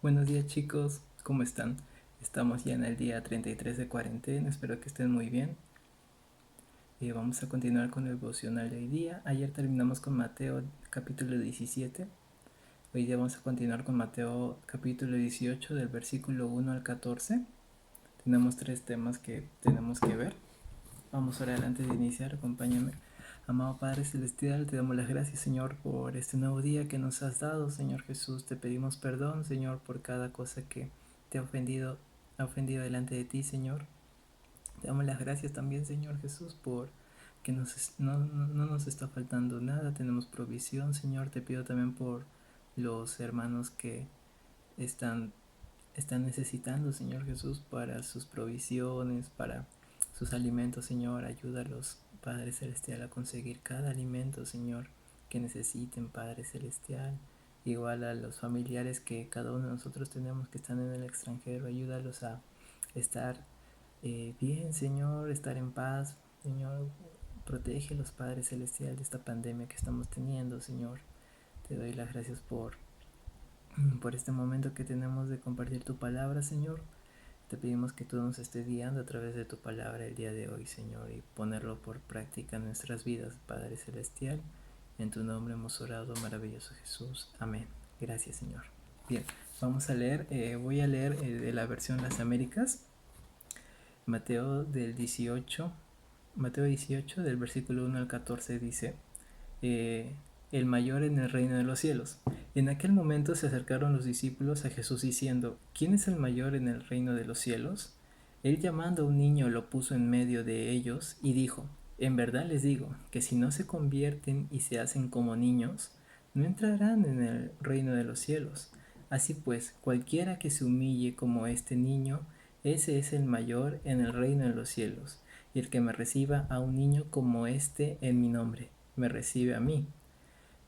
Buenos días chicos, ¿cómo están? Estamos ya en el día 33 de cuarentena, espero que estén muy bien. Vamos a continuar con el devocional de hoy día. Ayer terminamos con Mateo capítulo 17. Hoy día vamos a continuar con Mateo capítulo 18 del versículo 1 al 14. Tenemos tres temas que tenemos que ver. Vamos a orar antes de iniciar, acompáñame. Amado Padre Celestial, te damos las gracias, Señor, por este nuevo día que nos has dado, Señor Jesús. Te pedimos perdón, Señor, por cada cosa que te ha ofendido delante de ti, Señor. Te damos las gracias también, Señor Jesús, por que no nos está faltando nada. Tenemos provisión, Señor. Te pido también por los hermanos que están están necesitando, Señor Jesús, para sus provisiones, para sus alimentos, Señor. Ayúdalos, Padre Celestial, a conseguir cada alimento, Señor, que necesiten, Padre Celestial. Igual a los familiares que cada uno de nosotros tenemos que están en el extranjero, ayúdalos a estar bien, Señor, estar en paz, Señor. Protege los Padre Celestial de esta pandemia que estamos teniendo, Señor. Te doy las gracias por este momento que tenemos de compartir tu palabra, Señor. Te pedimos que tú nos estés guiando a través de tu palabra el día de hoy, Señor, y ponerlo por práctica en nuestras vidas, Padre Celestial. En tu nombre hemos orado, maravilloso Jesús. Amén. Gracias, Señor. Bien, vamos a leer, voy a leer de la versión Las Américas, Mateo del 18, Mateo 18 del versículo 1 al 14 dice, eh, el mayor en el reino de los cielos. En aquel momento se acercaron los discípulos a Jesús diciendo, ¿quién es el mayor en el reino de los cielos? Él llamando a un niño lo puso en medio de ellos y dijo, en verdad les digo que si no se convierten y se hacen como niños, no entrarán en el reino de los cielos. Así pues, cualquiera que se humille como este niño, ese es el mayor en el reino de los cielos. Y el que me reciba a un niño como este en mi nombre, me recibe a mí.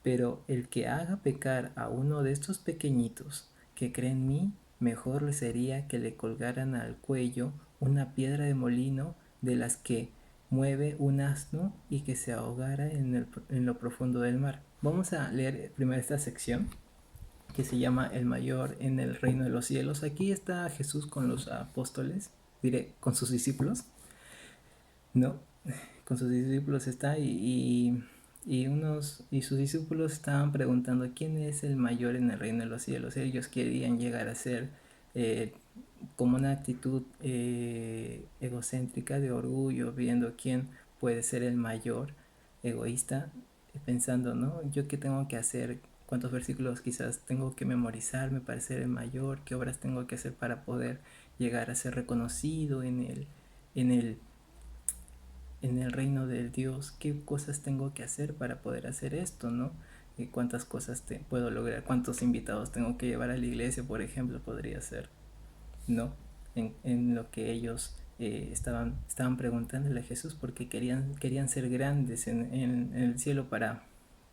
Pero el que haga pecar a uno de estos pequeñitos que cree en mí, mejor le sería que le colgaran al cuello una piedra de molino de las que mueve un asno y que se ahogara en lo profundo del mar. Vamos a leer primero esta sección que se llama El mayor en el reino de los cielos. Aquí está Jesús con los apóstoles, diré, con sus discípulos, ¿no? Con sus discípulos está y sus discípulos estaban preguntando quién es el mayor en el reino de los cielos. Ellos querían llegar a ser eh, como una actitud egocéntrica de orgullo, viendo quién puede ser el mayor, egoísta, pensando, ¿no? Yo qué tengo que hacer, cuántos versículos quizás tengo que memorizarme para ser el mayor, qué obras tengo que hacer para poder llegar a ser reconocido en el en el reino del Dios, qué cosas tengo que hacer para poder hacer esto, ¿no? Cuántas cosas puedo lograr, cuántos invitados tengo que llevar a la iglesia, por ejemplo, podría ser, ¿no? En lo que ellos estaban preguntándole a Jesús porque querían ser grandes en el cielo para,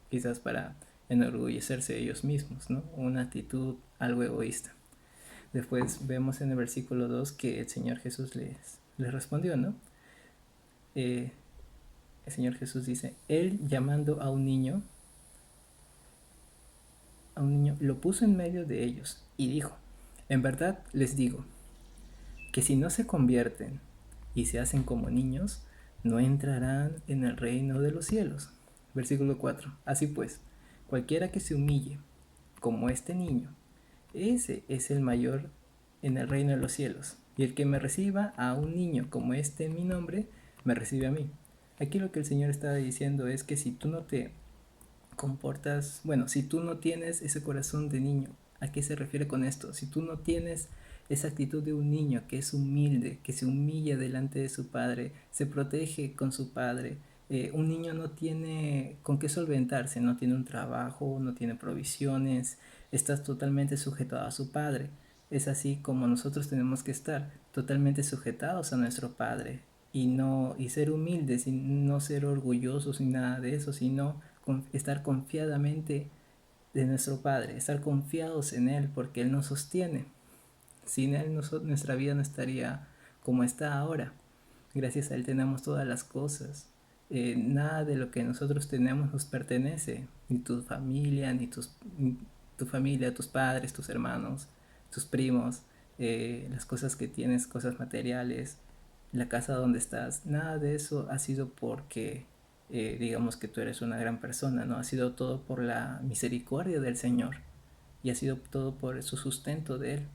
quizás para enorgullecerse de ellos mismos, ¿no? Una actitud algo egoísta. Después vemos en el versículo 2 que el Señor Jesús les respondió, ¿no? Eh, el Señor Jesús dice, Él llamando a un niño, lo puso en medio de ellos y dijo, en verdad les digo, que si no se convierten y se hacen como niños, no entrarán en el reino de los cielos. Versículo 4. Así pues, cualquiera que se humille como este niño, ese es el mayor en el reino de los cielos. Y el que me reciba a un niño como este en mi nombre, me recibe a mí. Aquí lo que el Señor está diciendo es que si tú no te comportas, bueno, si tú no tienes ese corazón de niño, ¿a qué se refiere con esto? Si tú no tienes esa actitud de un niño que es humilde, que se humilla delante de su padre, se protege con su padre, un niño no tiene con qué solventarse, no tiene un trabajo, no tiene provisiones, estás totalmente sujeto a su padre. Es así como nosotros tenemos que estar totalmente sujetados a nuestro padre y ser humildes y no ser orgullosos ni nada de eso, sino estar confiadamente de nuestro Padre, estar confiados en Él porque Él nos sostiene. Sin Él nuestra vida no estaría como está ahora. Gracias a Él tenemos todas las cosas. Nada de lo que nosotros tenemos nos pertenece, ni tu familia, ni tu familia, tus padres, tus hermanos, tus primos, las cosas que tienes, cosas materiales, la casa donde estás, nada de eso ha sido porque digamos que tú eres una gran persona, ¿no? Ha sido todo por la misericordia del Señor y ha sido todo por su sustento de Él.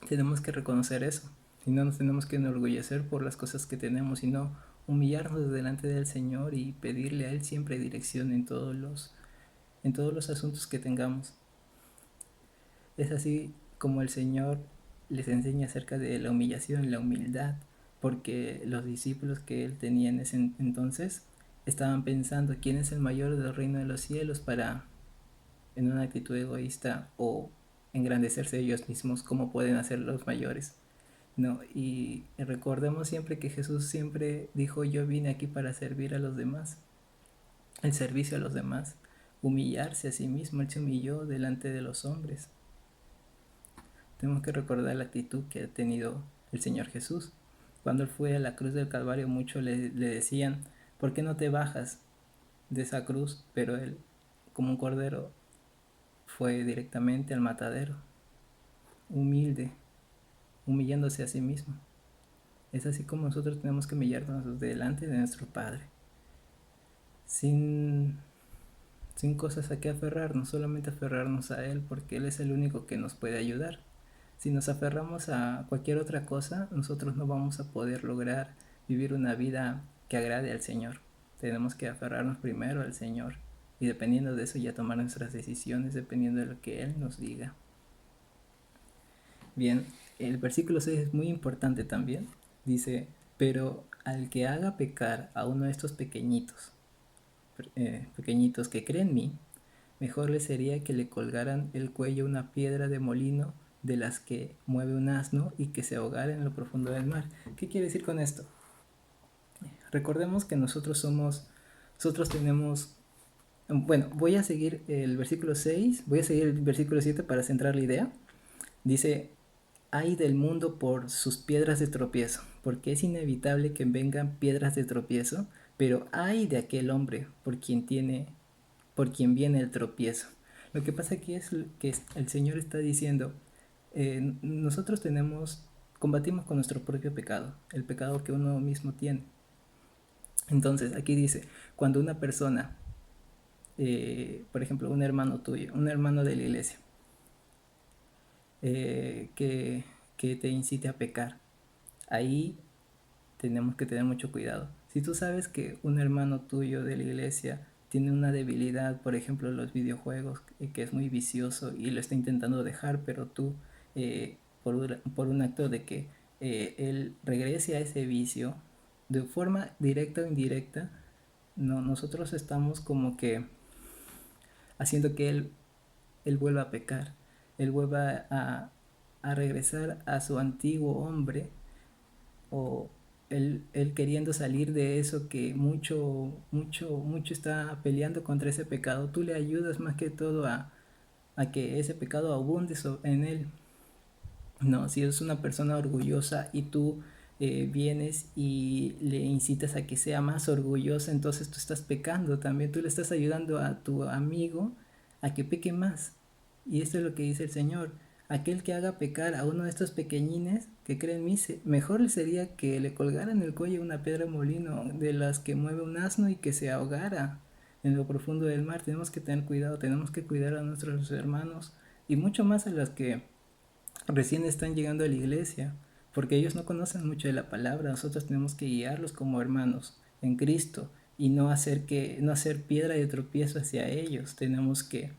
Tenemos que reconocer eso y no nos tenemos que enorgullecer por las cosas que tenemos, sino humillarnos delante del Señor y pedirle a Él siempre dirección en todos los asuntos que tengamos. Es así como el Señor les enseña acerca de la humillación y la humildad, porque los discípulos que Él tenía en ese entonces estaban pensando quién es el mayor del reino de los cielos para, en una actitud egoísta o engrandecerse ellos mismos, cómo pueden hacer los mayores. No, y recordemos siempre que Jesús siempre dijo, yo vine aquí para servir a los demás, el servicio a los demás, humillarse a sí mismo, Él se humilló delante de los hombres. Tenemos que recordar la actitud que ha tenido el Señor Jesús. Cuando Él fue a la cruz del Calvario, muchos le decían, ¿por qué no te bajas de esa cruz? Pero Él, como un cordero, fue directamente al matadero, humilde, humillándose a sí mismo. Es así como nosotros tenemos que humillarnos delante de nuestro Padre, sin, sin cosas a que aferrarnos, solamente aferrarnos a Él, porque Él es el único que nos puede ayudar. Si nos aferramos a cualquier otra cosa, nosotros no vamos a poder lograr vivir una vida que agrade al Señor. Tenemos que aferrarnos primero al Señor y dependiendo de eso ya tomar nuestras decisiones, dependiendo de lo que Él nos diga. Bien, el versículo 6 es muy importante también. Dice, pero al que haga pecar a uno de estos pequeñitos que creen en mí, mejor le sería que le colgaran el cuello una piedra de molino de las que mueve un asno y que se ahogara en lo profundo del mar. ¿Qué quiere decir con esto? Recordemos que nosotros tenemos, bueno, voy a seguir el versículo 6, voy a seguir el versículo 7 para centrar la idea. Dice, ay del mundo por sus piedras de tropiezo, porque es inevitable que vengan piedras de tropiezo, pero ay de aquel hombre por quien viene el tropiezo. Lo que pasa aquí es que el Señor está diciendo, nosotros combatimos con nuestro propio pecado, el pecado que uno mismo tiene. Entonces, aquí dice, cuando una persona, por ejemplo, un hermano tuyo, un hermano de la iglesia, que, que te incite a pecar, ahí tenemos que tener mucho cuidado. Si tú sabes que un hermano tuyo de la iglesia tiene una debilidad, por ejemplo, los videojuegos, que es muy vicioso y lo está intentando dejar, pero tú, por un acto de que él regrese a ese vicio, de forma directa o indirecta, no, nosotros estamos como que haciendo que él vuelva a pecar, él vuelva a regresar a su antiguo hombre o él queriendo salir de eso que mucho está peleando contra ese pecado, tú le ayudas más que todo a que ese pecado abunde en él. No, si es una persona orgullosa y tú vienes y le incitas a que sea más orgullosa, entonces tú estás pecando también, tú le estás ayudando a tu amigo a que peque más. Y esto es lo que dice el Señor. Aquel que haga pecar a uno de estos pequeñines que creen en mí, mejor le sería que le colgaran el cuello una piedra de molino de las que mueve un asno y que se ahogara en lo profundo del mar. Tenemos que tener cuidado, tenemos que cuidar a nuestros hermanos y mucho más a las que recién están llegando a la iglesia, porque ellos no conocen mucho de la palabra. Nosotros tenemos que guiarlos como hermanos en Cristo y no hacer piedra de tropiezo hacia ellos. Tenemos que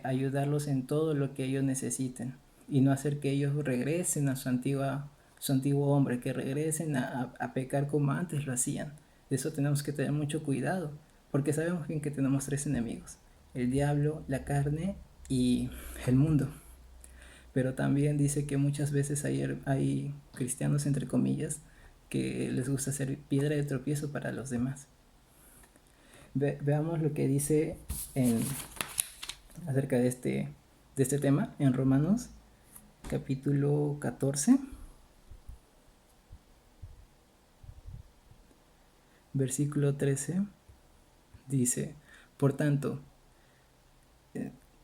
ayudarlos en todo lo que ellos necesiten y no hacer que ellos regresen a su antiguo hombre, que regresen a pecar como antes lo hacían. De eso tenemos que tener mucho cuidado, porque sabemos bien que tenemos tres enemigos: el diablo, la carne y el mundo. Pero también dice que muchas veces hay cristianos, entre comillas, que les gusta ser piedra de tropiezo para los demás. Veamos lo que dice acerca de este tema en Romanos capítulo 14, versículo 13. Dice, por tanto,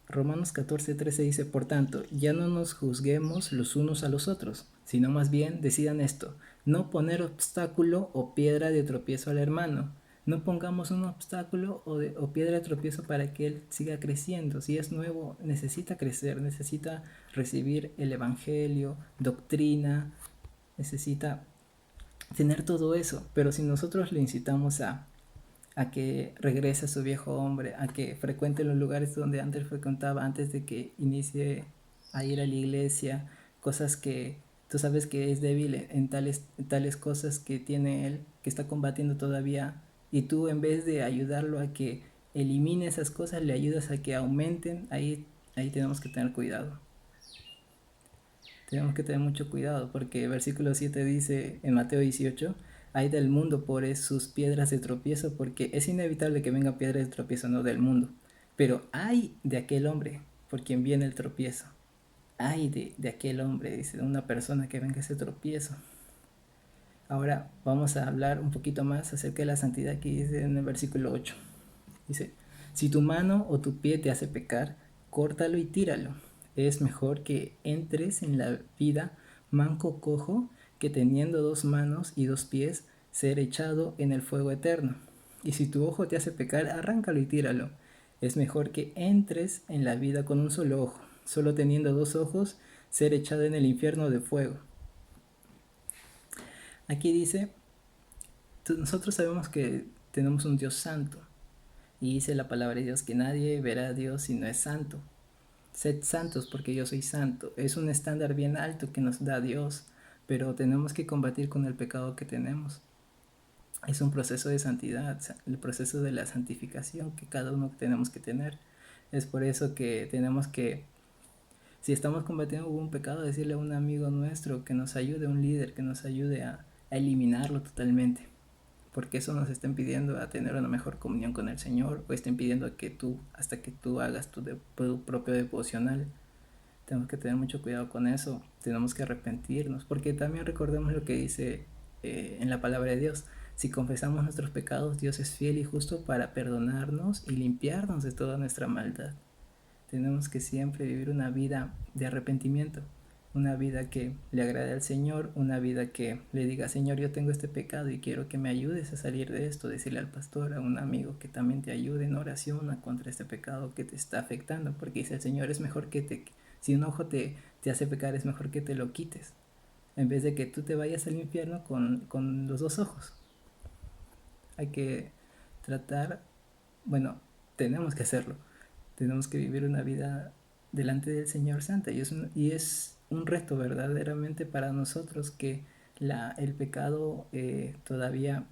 Romanos 14:13 dice, por tanto, ya no nos juzguemos los unos a los otros, sino más bien decidan esto, no poner obstáculo o piedra de tropiezo al hermano. No pongamos un obstáculo o piedra de tropiezo para que él siga creciendo. Si es nuevo, necesita crecer, necesita recibir el evangelio, doctrina, necesita tener todo eso. Pero si nosotros le incitamos a que regrese a su viejo hombre, a que frecuente los lugares donde antes frecuentaba, antes de que inicie a ir a la iglesia, cosas que tú sabes que es débil en tales cosas que tiene él, que está combatiendo todavía, y tú en vez de ayudarlo a que elimine esas cosas, le ayudas a que aumenten, ahí tenemos que tener cuidado. Tenemos que tener mucho cuidado porque versículo 7 dice en Mateo 18, hay del mundo por sus piedras de tropiezo, porque es inevitable que venga piedras de tropiezo, no del mundo. Pero hay de aquel hombre por quien viene el tropiezo. Hay de aquel hombre, dice, de una persona que venga ese tropiezo. Ahora vamos a hablar un poquito más acerca de la santidad que dice en el versículo 8. Dice, si tu mano o tu pie te hace pecar, córtalo y tíralo. Es mejor que entres en la vida manco cojo que teniendo 2 manos y 2 pies ser echado en el fuego eterno. Y si tu ojo te hace pecar, arráncalo y tíralo. Es mejor que entres en la vida con un solo ojo, solo teniendo 2 ojos, ser echado en el infierno de fuego. Aquí dice, nosotros sabemos que tenemos un Dios santo, y dice la palabra de Dios que nadie verá a Dios si no es santo. Sed santos porque yo soy santo. Es un estándar bien alto que nos da Dios, pero tenemos que combatir con el pecado que tenemos. Es un proceso de santidad, el proceso de la santificación que cada uno tenemos que tener. Es por eso que tenemos que, si estamos combatiendo un pecado, decirle a un amigo nuestro que nos ayude, a un líder que nos ayude a eliminarlo totalmente, porque eso nos está impidiendo a tener una mejor comunión con el Señor, o está impidiendo que hasta que tú hagas tu propio devocional. Tenemos que tener mucho cuidado con eso, tenemos que arrepentirnos, porque también recordemos lo que dice en la palabra de Dios. Si confesamos nuestros pecados, Dios es fiel y justo para perdonarnos y limpiarnos de toda nuestra maldad. Tenemos que siempre vivir una vida de arrepentimiento, una vida que le agrade al Señor, una vida que le diga, Señor, yo tengo este pecado y quiero que me ayudes a salir de esto, decirle al pastor, a un amigo que también te ayude en oración contra este pecado que te está afectando, porque dice el Señor, es mejor que si un ojo te hace pecar, es mejor que te lo quites, en vez de que tú te vayas al infierno con los 2 ojos. Hay que tratar, bueno, tenemos que hacerlo, tenemos que vivir una vida delante del Señor Santa, y es un reto verdaderamente para nosotros que el pecado todavía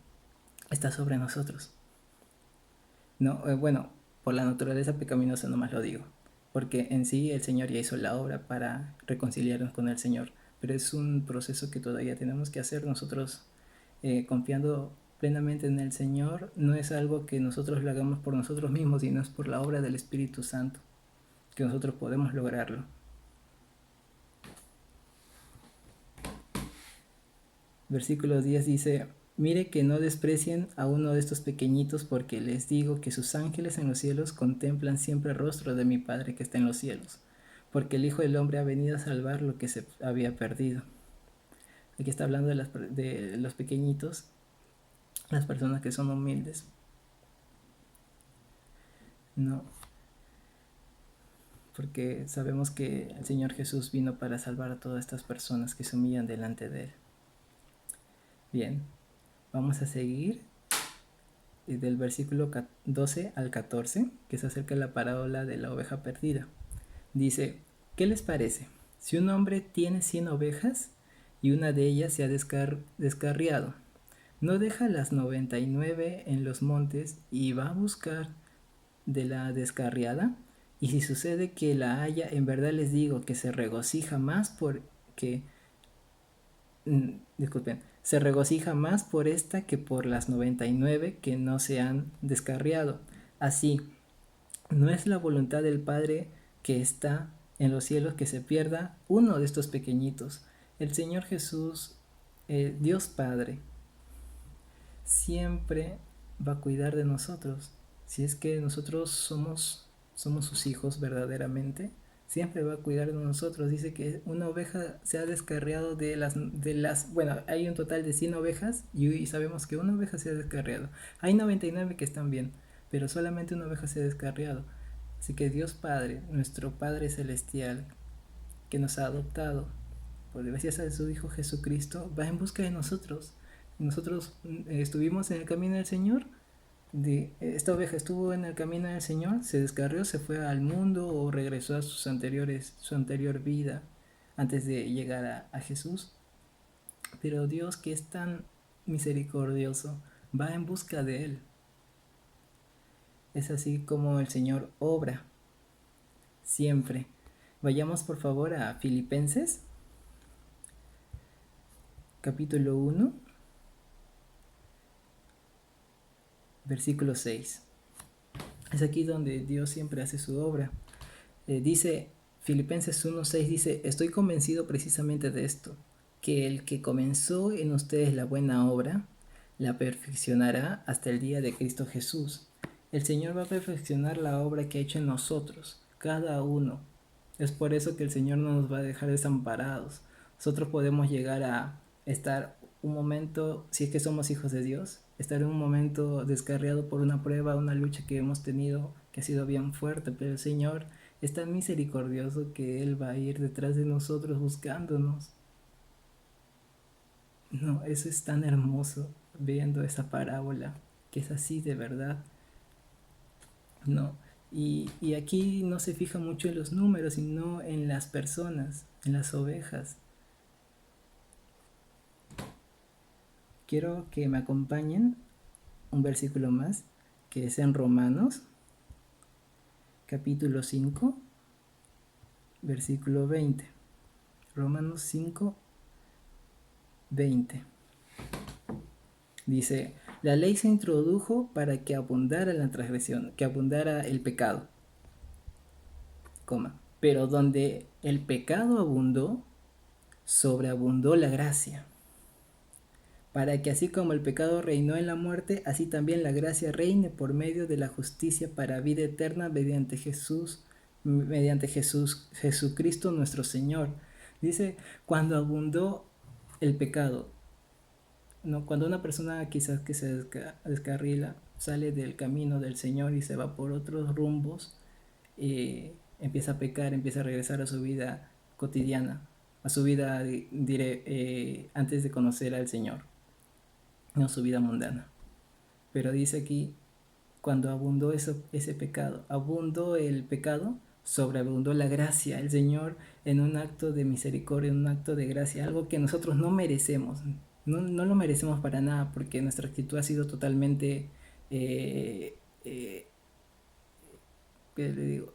está sobre nosotros. No, bueno, por la naturaleza pecaminosa nomás lo digo, porque en sí el Señor ya hizo la obra para reconciliarnos con el Señor, pero es un proceso que todavía tenemos que hacer nosotros confiando plenamente en el Señor. No es algo que nosotros lo hagamos por nosotros mismos, sino es por la obra del Espíritu Santo que nosotros podemos lograrlo. Versículo 10 dice, mire que no desprecien a uno de estos pequeñitos, porque les digo que sus ángeles en los cielos contemplan siempre el rostro de mi Padre que está en los cielos, porque el Hijo del Hombre ha venido a salvar lo que se había perdido. Aquí está hablando de los pequeñitos, las personas que son humildes. No, porque sabemos que el Señor Jesús vino para salvar a todas estas personas que se humillan delante de Él. Bien, vamos a seguir del versículo 12 al 14, que se acerca de la parábola de la oveja perdida. Dice, ¿qué les parece? Si un hombre tiene 100 ovejas y una de ellas se ha descarriado, ¿no deja las 99 en los montes y va a buscar de la descarriada? Y si sucede que la haya, en verdad les digo que se regocija más se regocija más por esta que por las 99 que no se han descarriado. Así, no es la voluntad del Padre que está en los cielos que se pierda uno de estos pequeñitos. El Señor Jesús, Dios Padre, siempre va a cuidar de nosotros. Si es que nosotros somos somos sus hijos verdaderamente, siempre va a cuidar de nosotros. Dice que una oveja se ha descarriado bueno, hay un total de 100 ovejas y sabemos que una oveja se ha descarriado. Hay 99 que están bien, pero solamente una oveja se ha descarriado. Así que Dios Padre, nuestro Padre Celestial, que nos ha adoptado, por gracias a su Hijo Jesucristo, va en busca de nosotros. Nosotros estuvimos en el camino del Señor. Esta oveja estuvo en el camino del Señor, se descarrió, se fue al mundo o regresó a su anterior vida antes de llegar a Jesús. Pero Dios, que es tan misericordioso, va en busca de él. Es así como el Señor obra siempre. Vayamos por favor a Filipenses, capítulo 1, versículo 6. Es aquí donde Dios siempre hace su obra. Dice Filipenses 1:6, dice: estoy convencido precisamente de esto, que el que comenzó en ustedes la buena obra, la perfeccionará hasta el día de Cristo Jesús. El Señor va a perfeccionar la obra que ha hecho en nosotros, cada uno. Es por eso que el Señor no nos va a dejar desamparados. Nosotros podemos llegar a estar un momento, si es que somos hijos de Dios, estar en un momento descarriado por una prueba, una lucha que hemos tenido que ha sido bien fuerte, pero el Señor es tan misericordioso que Él va a ir detrás de nosotros buscándonos. No, eso es tan hermoso viendo esa parábola, que es así de verdad. No, y aquí no se fija mucho en los números, sino en las personas, en las ovejas. Quiero que me acompañen un versículo más, que es en Romanos, capítulo 5, versículo 20. Romanos 5, 20. Dice: la ley se introdujo para que abundara la transgresión, que abundara el pecado, pero donde el pecado abundó, sobreabundó la gracia, para que así como el pecado reinó en la muerte, así también la gracia reine por medio de la justicia para vida eterna mediante Jesucristo nuestro Señor. Dice, cuando abundó el pecado, ¿no? Cuando una persona quizás que se descarrila, sale del camino del Señor y se va por otros rumbos, empieza a pecar, empieza a regresar a su vida cotidiana, a su vida, antes de conocer al Señor, no su vida mundana. Pero dice aquí, cuando abundó ese pecado, abundó el pecado, sobreabundó la gracia, el Señor en un acto de misericordia, en un acto de gracia, algo que nosotros no merecemos, no lo merecemos para nada, porque nuestra actitud ha sido totalmente, ¿qué le digo?,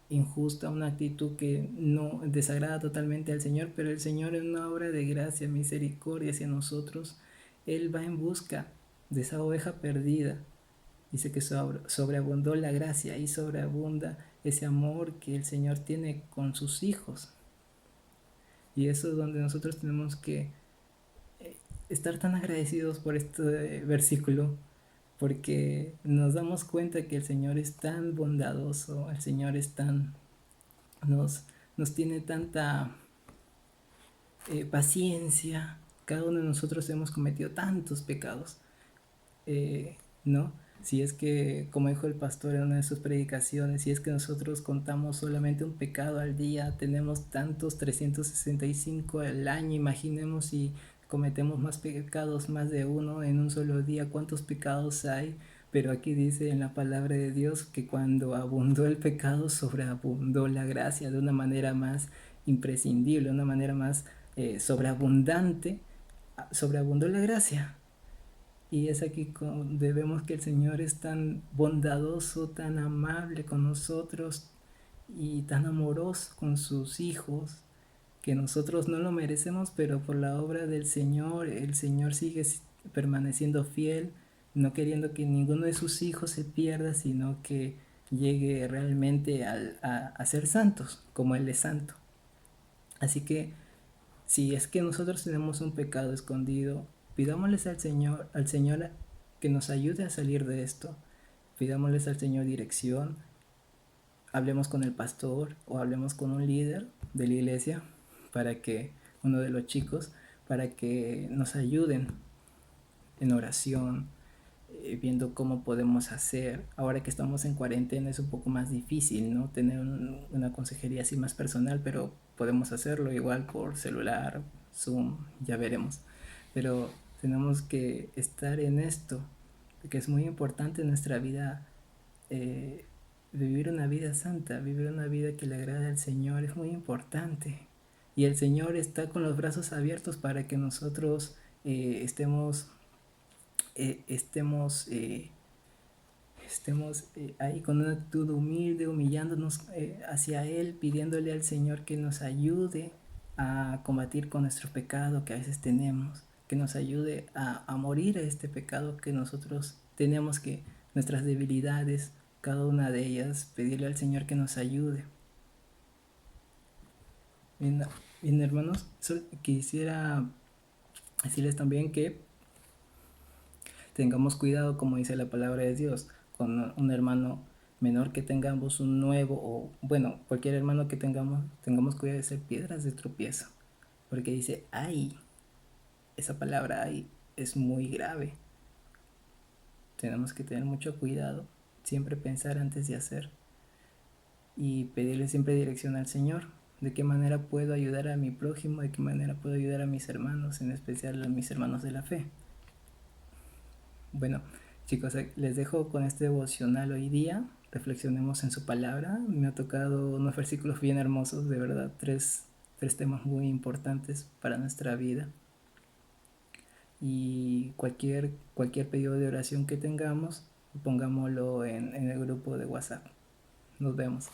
injusta, una actitud que no desagrada totalmente al Señor, pero el Señor en una obra de gracia, misericordia hacia nosotros, Él va en busca de esa oveja perdida. Dice que sobreabundó la gracia y sobreabunda ese amor que el Señor tiene con sus hijos. Y eso es donde nosotros tenemos que estar tan agradecidos por este versículo, porque nos damos cuenta que el Señor es tan bondadoso, el Señor es tan, nos tiene tanta paciencia. Cada uno de nosotros hemos cometido tantos pecados, ¿no? Si es que, como dijo el pastor en una de sus predicaciones, si es que nosotros contamos solamente un pecado al día, tenemos tantos 365 al año, imaginemos si cometemos más pecados, más de uno en un solo día, cuántos pecados hay. Pero aquí dice en la palabra de Dios que cuando abundó el pecado, sobreabundó la gracia de una manera más imprescindible, de una manera más sobreabundante, sobreabundó la gracia. Y es aquí donde vemos que el Señor es tan bondadoso, tan amable con nosotros y tan amoroso con sus hijos, que nosotros no lo merecemos, pero por la obra del Señor, el Señor sigue permaneciendo fiel, no queriendo que ninguno de sus hijos se pierda, sino que llegue realmente a ser santos, como Él es santo. Así que si es que nosotros tenemos un pecado escondido, pidámosles al Señor que nos ayude a salir de esto. Pidámosles al Señor dirección, hablemos con el pastor o hablemos con un líder de la iglesia para que uno de los chicos, para que nos ayuden en oración, viendo cómo podemos hacer. Ahora que estamos en cuarentena es un poco más difícil, ¿no? Tener una consejería así más personal, pero podemos hacerlo igual por celular, Zoom, ya veremos. Pero tenemos que estar en esto, porque es muy importante en nuestra vida, eh, vivir una vida santa, vivir una vida que le agrade al Señor, es muy importante. Y el Señor está con los brazos abiertos para que nosotros estemos estemos ahí con una actitud humilde, humillándonos hacia Él, pidiéndole al Señor que nos ayude a combatir con nuestro pecado que a veces tenemos, que nos ayude a morir a este pecado que nosotros tenemos, que nuestras debilidades, cada una de ellas, pedirle al Señor que nos ayude. Bien, bien hermanos, quisiera decirles también que tengamos cuidado, como dice la palabra de Dios, con un hermano menor que tengamos, un nuevo, o bueno, cualquier hermano que tengamos cuidado de ser piedras de tropiezo. Porque dice, ay, esa palabra ay es muy grave. Tenemos que tener mucho cuidado, siempre pensar antes de hacer y pedirle siempre dirección al Señor. De qué manera puedo ayudar a mi prójimo, de qué manera puedo ayudar a mis hermanos, en especial a mis hermanos de la fe. Bueno, chicos, les dejo con este devocional hoy día. Reflexionemos en su palabra. Me ha tocado unos versículos bien hermosos, de verdad, tres temas muy importantes para nuestra vida. Y cualquier pedido de oración que tengamos, pongámoslo en el grupo de WhatsApp. Nos vemos.